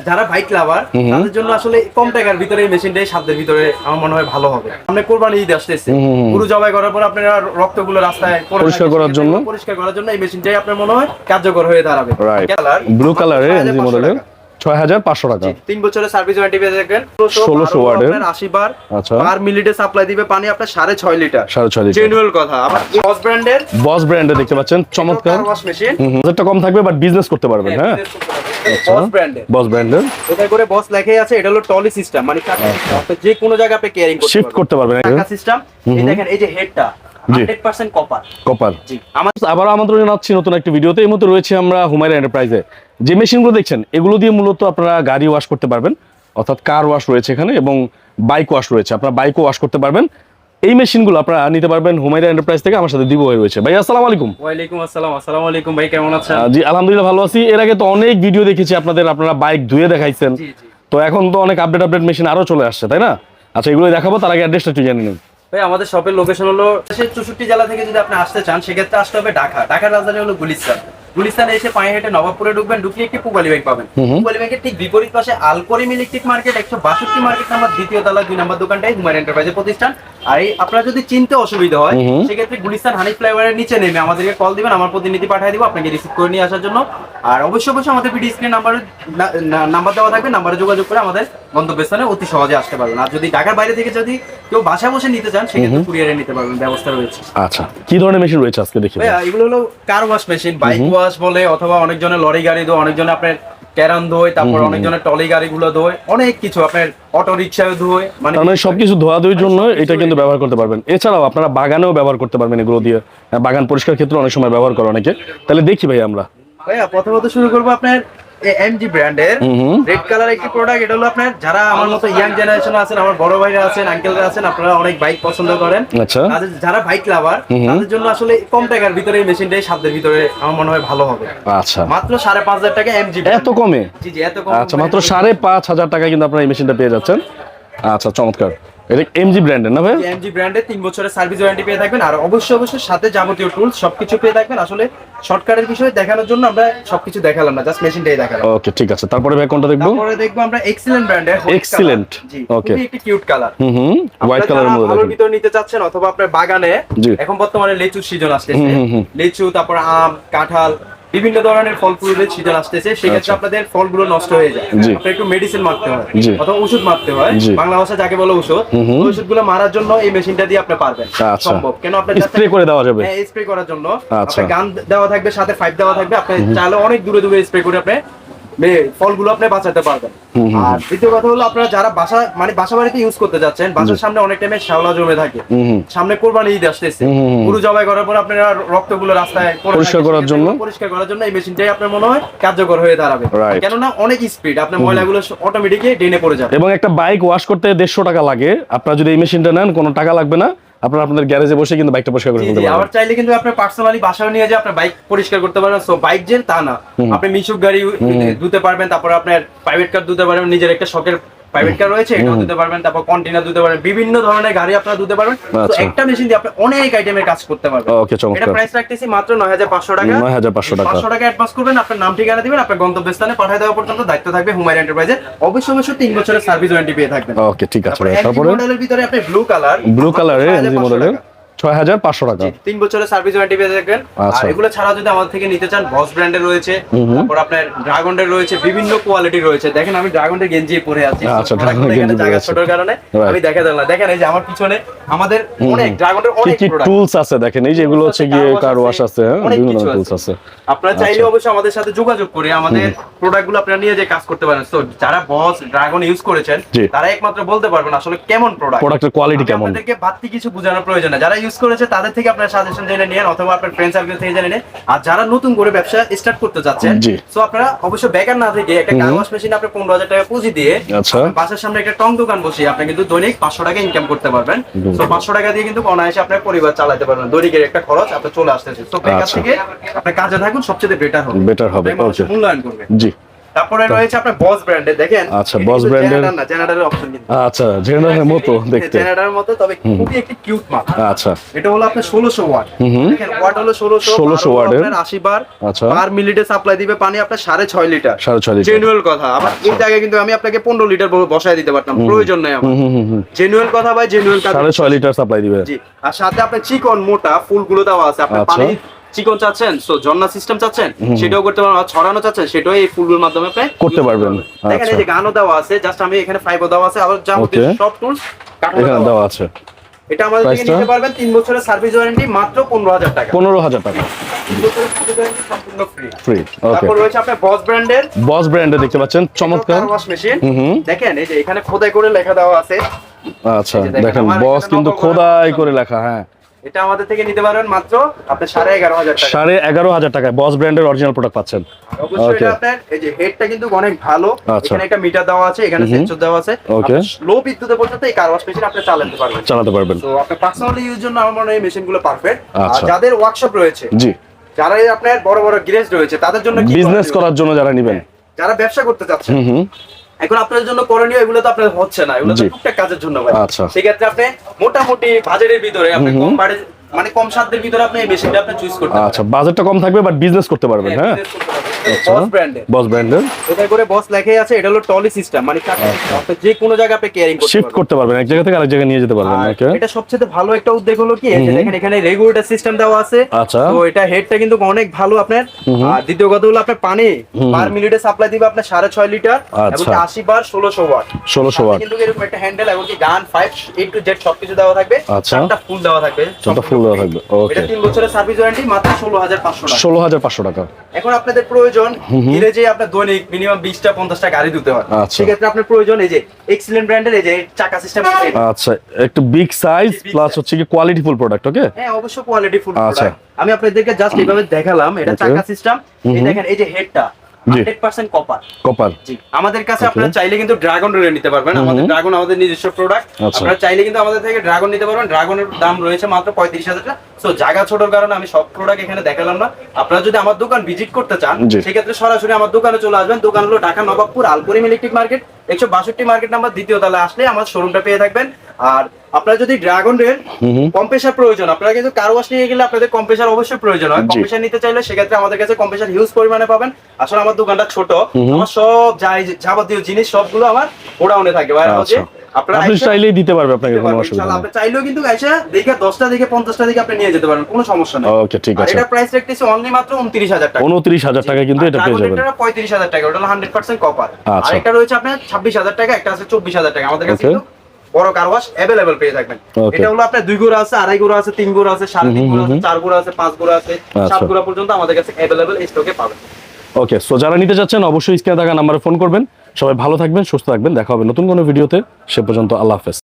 যারা বাইক লাভার তাদের জন্য আসলে কম টাকার ভিতরে এই মেশিনটাই সাধ্যের ভিতরে আমার মনে হয় ভালো হবে। আপনি কোরবানি ঈদ আসতেছে, গরু জবাই করার পর আপনারা রক্তগুলো রাস্তায় পরিষ্কার করার জন্য এই মেশিনটাই আপনার মনে হয় কার্যকর হয়ে দাঁড়াবে। ব্লু কালারের এনজি মডেলের 6500 টাকা, 3 বছরের সার্ভিস ওয়ারেন্টি পেয়ে যাবেন। 1600 ওয়াটের 80 বার আচ্ছা পার মিনিটে সাপ্লাই দিবে পানি আপনার 6.5 লিটার। 6.5 লিটার জেনুইন কথা। আবার বস ব্র্যান্ডের দেখতে পাচ্ছেন চমৎকার ওয়াশ মেশিন। বাজেটটা কম থাকবে বাট বিজনেস করতে পারবেন। হ্যাঁ বস ব্র্যান্ডের এটা করে বস লেখাই আছে। এটা হলো টলি সিস্টেম, মানে আপনি যে কোনো জায়গা আপনি ক্যারিং শিফট করতে পারবেন। টাকা সিস্টেম। এই দেখেন এই যে হেডটা 100% কপার। জি আবার আমন্ত্রণ জানাচ্ছি নতুন একটা ভিডিওতে। এই মুহূর্তে রয়েছে আমরা হুমায়রা এন্টারপ্রাইজে। যে মেশিনগুলো দেখছেন এগুলো দিয়ে মূলত আপনারা গাড়ি ওয়াশ করতে পারবেন, অর্থাৎ কার ওয়াশ রয়েছে এখানে এবং বাইক ওয়াশ রয়েছে, আপনারা বাইকও ওয়াশ করতে পারবেন। এই মেশিনগুলো আপনারা নিতে পারবেন হুমায়রা এন্টারপ্রাইজ থেকে। আমার সাথে দিবু ভাই রয়েছে। ভাই আসসালামু আলাইকুম। ওয়ালাইকুম আসসালাম। আসসালামু আলাইকুম ভাই, কেমন আছেন? জি আলহামদুলিল্লাহ ভালো আছি। এর আগে তো অনেক ভিডিও দেখেছি আপনারা বাইক ধুয়ে দেখাইছেন। তো এখন তো অনেক আপডেট মেশিন আরো চলে আসছে, তাই না? আচ্ছা এগুলো দেখাবো, তার আগে অ্যাড্রেসটা একটু জেনে নিন। ভাই আমাদের শপের লোকেশন হলো 64 জেলা থেকে যদি আপনি আসতে চান সেক্ষেত্রে আসতে হবে ঢাকার রাজধানী হলো গুলিস্তানে এসে পায়ে হেঁটে নবাবপুরে ঢুকবেন, ঢুকলে একটি পুবালি ব্যাংক পাবেন। পুবালি ব্যাংকের ঠিক বিপরীত পাশে Alkarim electric market 162 market number, দ্বিতীয় তলা 2 নম্বর দোকানটাই হুমায়রা এন্টারপ্রাইজের প্রতিষ্ঠান। আর এই আপনারা যদি চিনতে অসুবিধা হয় সেক্ষেত্রে গুলিস্তান হানিফ ফ্লাইওভারের নিচে নেমে আমাদেরকে কল দিবেন, আমার প্রতিনিধি পাঠিয়ে দিব আপনাকে রিসিভ করে নিয়ে আসার জন্য। আর অবশ্যই আমাদের ভিডিও স্ক্রিন নাম্বার দেওয়া থাকবে, নাম্বারে যোগাযোগ করে আমাদের গন্তব্যস্থানে অতি সহজে আসতে পারবেন। আর যদি ঢাকার বাইরে থেকে যদি কেউ বাসায় বসে নিতে চান সেক্ষেত্রে কুরিয়ারে নিতে পারবেন, ব্যবস্থা রয়েছে। আচ্ছা কি ধরনের মেশিন রয়েছে আজকে দেখি? এগুলো হলো car wash machine, bike wash বলে, অথবা অনেকজনের লরি গাড়ি ধোয়, অনেকজনের আপনার ক্যারান ধোয়, তারপর অনেকজনের টলি গাড়িগুলো ধোয়, অনেক কিছু আপনার অটো রিকশাও ধোয়, মানে সবকিছু ধোয়াধুয়ির জন্য এটা কিন্তু ব্যবহার করতে পারবেন। এছাড়াও আপনারা বাগানেও ব্যবহার করতে পারবেন এগুলো দিয়ে। বাগান পরিষ্কার ক্ষেত্রে অনেক সময় ব্যবহার করে অনেকে। তাহলে দেখি ভাই আমরা প্রথমত শুরু করবো আপনার এমজি ব্র্যান্ডের রেড কালার একটি প্রোডাক্ট। এটা হলো আপনার যারা আমার মতো ইয়াং জেনারেশন আছেন, আমার বড় ভাইরা আছেন, আঙ্কেলরা আছেন, আপনারা অনেক বাইক পছন্দ করেন। আচ্ছা যারা বাইক লাভার তাদের জন্য আসলে কম টাকার ভিতরে এই মেশিনটাই সাধ্যের ভিতরে আমার মনে হয় ভালো হবে। আচ্ছা মাত্র 5,500 টাকা এমজি। এত কমে? জি এত কম। আচ্ছা মাত্র 5,500 টাকা কিন্তু আপনারা এই মেশিনটা পেয়ে যাচ্ছেন। আচ্ছা চমৎকার। এটা এমজি ব্র্যান্ডের না ভাই? এমজি ব্র্যান্ডের 3 বছরের সার্ভিস ওয়ারেন্টি পেয়ে থাকবেন। আর অবশ্যই সাথে যাবতীয় টুলস সবকিছু পেয়ে থাকবেন। আসলে শর্টকাটের বিষয় দেখানোর জন্য আমরা সবকিছু দেখালাম না, জাস্ট মেশিনটাই দেখালাম। ওকে ঠিক আছে। তারপরে ভাই কোনটা দেখবো? তারপরে দেখবো আমরা এক্সিলেন্ট ব্র্যান্ডের এক্সিলেন্ট। ওকে একটি কিউট কালার। হোয়াইট কালারের মধ্যে ভালোর ভিতর নিতে চাচ্ছেন, অথবা আপনার বাগানে এখন বর্তমানে লিচুর সিজন আসতেছে, লিচু তারপর আম কাঁঠাল বিভিন্ন ধরনের ফল ফুলের সিজন আসতেছে, সেক্ষেত্রে আপনাদের ফলগুলো নষ্ট হয়ে যায়, আপনার একটু মেডিসিন মারতে হয় অথবা ওষুধ মারতে হয়, বাংলা ভাষা যাকে বলে ওষুধ। ওষুধগুলো মারার জন্য এই মেশিনটা দিয়ে আপনি পারবেন, সম্ভব। কেন আপনার স্প্রে করে দেওয়া যাবে? হ্যাঁ স্প্রে করার জন্য আপনার গান দেওয়া থাকবে, সাথে পাইপ দেওয়া থাকবে, আপনি চাইলে অনেক দূরে স্প্রে করে আপনি ফলগুলো আপনি বাঁচাতে পারবেন। আর দ্বিতীয় কথা হলো আপনারা যারা বাসা বাড়িতে ইউজ করতে যাচ্ছেন, বাসার সামনে অনেক টাইমে শ্যাওলা জমে থাকে, সামনে কোরবানি ঈদ আসতেছে, গরু জবাই করার পর আপনারা রক্তগুলো রাস্তায় পরিষ্কার করার জন্য এই মেশিনটাই আপনার মনে হয় কার্যকর হয়ে দাঁড়াবে। কেননা অনেক স্পিড, আপনার ময়লাগুলো অটোমেটিকলি ড্রেনে পড়ে যাবে। এবং একটা বাইক ওয়াশ করতে 150 টাকা লাগে, আপনারা যদি এই মেশিনটা নেন কোনো টাকা লাগবে না, আপনারা আপনাদের গ্যারেজে বসে কিন্তু বাইকটা পরিষ্কার করে ফেলতে পারবেন। আবার চাইলে কিন্তু আপনি পার্সোনালি বাসায় নিয়ে যে আপনার বাইক পরিষ্কার করতে পারবেন। সো বাইক জেল তা না, আপনি মিশুক গাড়ি ধুতে পারবেন, তারপর আপনার প্রাইভেট কার ধুতে পারবেন, নিজের একটা শখের প্রাইভেট কার রয়েছে এটাও ধুতে পারবেন, তারপর কন্টেইনার ধুতে পারবেন, বিভিন্ন ধরনের গাড়ি আপনারা ধুতে পারবেন। তো একটা মেশিন দিয়ে আপনি অনেক আইটেমের কাজ করতে পারবেন। ওকে চমৎকার। এটা প্রাইস রাখতেছি মাত্র 9,500 টাকা। 9,500 টাকা। 500 টাকা অ্যাডভান্স করবেন, আপনার নাম ঠিকানা দিবেন, আপনার গন্তব্যস্থানে পাঠিয়ে দেওয়া পর্যন্ত দায়িত্ব থাকবে হুমায়রা এন্টারপ্রাইজের। অবশ্যই 3 বছরের সার্ভিস ওয়ারেন্টি পেয়ে থাকবেন। ওকে ঠিক আছে। তারপরে মডেলের ভিতরে আপনি ব্লু কালারের এনজি মডেলের 6,500 টাকা, 3 বছরের সার্ভিস ওয়ারেন্টি পেয়ে থাকবেন। আর এগুলো ছাড়া যদি আমাদের থেকে নিতে চান, বস ব্র্যান্ডের রয়েছে, তারপর আপনার ড্রাগনের রয়েছে, বিভিন্ন কোয়ালিটি রয়েছে। দেখেন আমি ড্রাগনের গেঞ্জি পরে আছি, আচ্ছা ড্রাগনের গেঞ্জি জায়গা ছোটর কারণে আমি দেখা দিলাম না। দেখেন এই যে আমার পিছনে আমাদের অনেক ড্রাগনের অনেক প্রোডাক্ট টুলস আছে, দেখেন এই যে এগুলো হচ্ছে গিয়ে কার ওয়াশ আছে, বিভিন্ন টুলস আছে। আপনারা চাইলে অবশ্যই আমাদের সাথে যোগাযোগ করে আমাদের প্রোডাক্টগুলো আপনারা নিয়ে যে কাজ করতে পারেন। তো যারা বস ড্রাগন ইউজ করেছেন তারা একমাত্র বলতে পারবেন আসলে কেমন প্রোডাক্টের কোয়ালিটি কেমন। আপনাদেরকে বাড়তি কিছু বোঝানোর প্রয়োজন নেই, যারা ইউজ করেছে তাদের থেকে আপনার সাজেশন জেনে নিন, অথবা আপনার ফ্রেন্ড সার্কেল থেকে জেনে নিন। আর যারা নতুন করে ব্যবসা স্টার্ট করতে যাচ্ছেন, সো আপনারা অবশ্যই বেকার না থেকে একটা কার ওয়াশ মেশিন আপনি 15,000 টাকা পুঁজি দিয়ে বাসার সামনে একটা টং দোকান বসিয়ে আপনি কিন্তু দৈনিক 500 টাকা ইনকাম করতে পারবেন। সো 500 টাকা দিয়ে কিন্তু অনায়াসে আপনার পরিবার চালাতে পারবেন, দৈনিকের একটা খরচ আপনার চলে আসতেছে। তো বেকার থেকে আপনি কাজে থাকুন, সবচেয়ে বেটার হবে। ওকে মূল্যায়ন করবে। জি তারপরে রয়েছে আপনার বস ব্র্যান্ডের, দেখেন আচ্ছা, Boss brand-এর। না জেনারেটরের অপশন কিন্তু আচ্ছা, জেনারেলের মতো দেখতে। জেনারেটরের মতো, তবে খুবই একটি কিউট মাল। আচ্ছা, এটা হলো আপনার 1600 ওয়াট। দেখেন ওয়াট হলো 1600 1600 ওয়াটের। আপনার 80 বার আচ্ছা। পার মিনিটে সাপ্লাই দিবে পানি আপনার 6.5 লিটার। 6.5 লিটার। জেনুইন কথা, আবার এই জায়গায় কিন্তু আমি আপনাকে 15 লিটার বসায় দিতে পারতাম, প্রয়োজন নাই আমার। জেনুইন কথা ভাই, জেনুইন কাজ। 6.5 লিটার সাপ্লাই দিবে। জি, আর সাথে আপনার চিকন মোটা ফুলগুলো দেওয়া আছে। আপনার আচ্ছা। পানি চিকন চাচ্ছেন, সো ঝর্ণা সিস্টেম চাচ্ছেন, সেটাও করতে পারবেন। আর ছড়ানো চাচ্ছেন, সেটাও এই ফুলগুলোর মাধ্যমে আপনি করতে পারবেন। দেখেন এই যে গানও দেওয়া আছে, জাস্ট আমি এখানে ফাইবও দেওয়া আছে, আবার যাবতীয় Okay. সব টুলস এখানে দেওয়া আছে। এটা আমাদের থেকে Price-টা? নিতে পারবেন 3 বছরের সার্ভিস ওয়ারেন্টি মাত্র 15000 টাকা। 15,000 টাকা 3 বছরের সার্ভিস ওয়ারেন্টি সম্পূর্ণ ফ্রি। ফ্রি। ওকে, তারপর রয়েছে আপনার বস ব্র্যান্ডের বস ব্র্যান্ডে দেখতে পাচ্ছেন, চমৎকার। Wash machine. হুম। দেখেন এই যে এখানে খোদাই করে লেখা দেওয়া আছে। আচ্ছা, এই যে দেখেন, দেখেন আমার বস এখানে কিন্তু নকল খোদাই করা করে লেখা। হ্যাঁ, এটা আমাদের থেকে নিতে পারবেন মাত্র আপনি 11,500 টাকা। 11,500 টাকায় বস ব্র্যান্ডের অরিজিনাল প্রোডাক্ট পাচ্ছেন। অবশ্যই Okay. এটা আপনার এই যে হেডটা কিন্তু অনেক ভালো। আচ্ছা। এখানে একটা মিটার দেওয়া আছে, এখানে সেন্সর দেওয়া আছে। Okay. লো বিদ্যুতে পর্যন্ত এই কার ওয়াশ মেশিন আপনি চালাতে পারবেন। চালাতে পারবেন। তো আপনার পার্সোনালি ইউজ জন্য আমার মনে হয় এই মেশিনগুলো পারফেক্ট। আর আচ্ছা। যাদের ওয়ার্কশপ রয়েছে, জি, যারা এই আপনার বড় বড় গ্যারেজ রয়েছে, তাদের জন্য কি বিজনেস করণীয়? করার জন্য যারা নেবেন। যারা ব্যবসা করতে চাচ্ছেন, হুম। এখন আপনাদের জন্য করণীয় এগুলো তো আপনার হচ্ছে না, এগুলো তো জি। টুকটাক কাজের জন্য ভাই। আচ্ছা। সেক্ষেত্রে আপনি মোটামুটি বাজেটের ভিতরে আপনি কম বাজেট মানে কম সাধ্যের ভিতরে আপনি এই মেশিনটা আপনি চুজ করতে পারেন। আচ্ছা, বাজেটটা কম থাকবে বাট বিজনেস করতে পারবেন। হ্যাঁ, বস ব্র্যান্ডের বস ব্র্যান্ডের এটা করে বস লেখাই আছে। এটা হলো টলি সিস্টেম, মানে আপনি যে কোনো জায়গায় আপনি কেয়ারিং করতে শিফট পারবেন। করতে পারবেন, এক জায়গা থেকে আরেক জায়গায় নিয়ে যেতে পারবেন। আর ওকে, এটা সবচেয়ে ভালো একটা উদ্যোগ হলো কি, এই যে দেখেন এখানে রেগুলেটর সিস্টেম দেওয়া আছে। আচ্ছা। তো এটা হেডটা কিন্তু অনেক ভালো আপনার। আর দ্বিতীয় কথা হলো আপনার পানি পার মিনিটে সাপ্লাই দিবে আপনার 6.5 লিটার এবং আচ্ছা। 80 বার 1600 ওয়াট। 1600 ওয়াট। কিন্তু এরকম একটা হ্যান্ডেল এবং কি গান 5 A to Z সবকিছু দেওয়া থাকবে। আচ্ছা। চারটা ফুল দেওয়া থাকবে। চারটা ফুল দেওয়া থাকবে। ওকে, এটা 3 বছরের সার্ভিস ওয়ারেন্টি মাত্র 16500 টাকা। 16,500 টাকা। এখন আপনাদের প্রয়োজন যে আপনার দৈনিক মিনিমাম 20টা 50টা গাড়ি ধুতে হয়। আচ্ছা। সেক্ষেত্রে আপনার প্রয়োজন এই যে এক্সিলেন্ট ব্র্যান্ডের এই যে চাকা সিস্টেম। আচ্ছা, একটু বিগ সাইজ প্লাস হচ্ছে কি কোয়ালিটিফুল প্রোডাক্ট। ওকে, হ্যাঁ, অবশ্য কোয়ালিটি ফুল আচ্ছা। প্রোডাক্ট। আমি আপনাদেরকে জাস্ট এইভাবে দেখালাম, এটা Okay. চাকা সিস্টেম। এই দেখেন এই যে হেডটা জি। 100% কপার। কপার। জি, আমাদের কাছে Okay. আপনারা চাইলে কিন্তু ড্রাগন রেল নিতে পারবেন। আমাদের ড্রাগন আমাদের নিজস্ব প্রোডাক্ট। আচ্ছা। আপনারা চাইলে কিন্তু আমাদের থেকে ড্রাগন নিতে পারবেন। ড্রাগনের দাম রয়েছে মাত্র 35,000 টাকা। সো জায়গা ছোটর কারণে আমি সব প্রোডাক্ট এখানে দেখালাম না। আপনারা যদি আমার দোকান ভিজিট করতে চান, জি। সেক্ষেত্রে সরাসরি আমার দোকানে চলে আসবেন। দোকান হলো Dhaka Nawabpur Alkarim electric market 162 market number 2য় তলায় আসলে আমার শোরুমটা পেয়ে থাকবেন। আর আপনারা যদি ড্রাগন রেল কম্প্রেসার প্রয়োজন, আপনারা কিন্তু কার ওয়াশ নিয়ে গেলে আপনাদের কম্প্রেসার অবশ্যই প্রয়োজন হয়। জি। কম্প্রেসার নিতে চাইলে সেক্ষেত্রে আমাদের কাছে কম্প্রেসার হিউজ পরিমাণে পাবেন। আসলে আমার দোকানটা ছোট, আমার সব যাবতীয় জিনিস সবগুলো আমার গোডাউনে থাকে। আচ্ছা, আপনারা আপনি আইসা চাইলেই দিতে পারবে, আপনাকে দিতে কোনো পারবেন। অসুবিধা ইনশাআল্লাহ নেই। আপনি চাইলেও কিন্তু এসে দেখে 10টা দেখে 50টা দেখে আপনি নিয়ে যেতে পারবেন, কোনো সমস্যা নেই। ওকে, ঠিক আর আছে। এটা প্রাইস রাখতেছি অনলি মাত্র 29,000 টাকা। 29,000 টাকায় কিন্তু এটা পেয়ে যাবেন। 35,000 টাকা, ওটা হলো 100% কপার। আচ্ছা। আর এটা রয়েছে আপনার 26,000 টাকা, একটা আছে 24,000 টাকা। আমাদের কাছে Okay. কিন্তু বড় কার ওয়াশ अवेलेबल পেয়ে থাকবেন। Okay. এটা হলো আপনার 2 গোড়া আছে, 2.5 গোড়া আছে, 3 গোড়া আছে, 3.5 গোড়া আছে, 4 গোড়া আছে, 5 গোড়া আছে, 7 আচ্ছা। গোড়া পর্যন্ত আমাদের কাছে अवेलेबल স্টকে পাবেন। ওকে, সো যারা নিতে যাচ্ছেন অবশ্যই স্ক্রিনে থাকা নাম্বারে ফোন করবেন। সবাই ভালো থাকবেন, সুস্থ থাকবেন। দেখা হবে নতুন কোনো ভিডিওতে। সে পর্যন্ত আল্লাহ হাফেজ।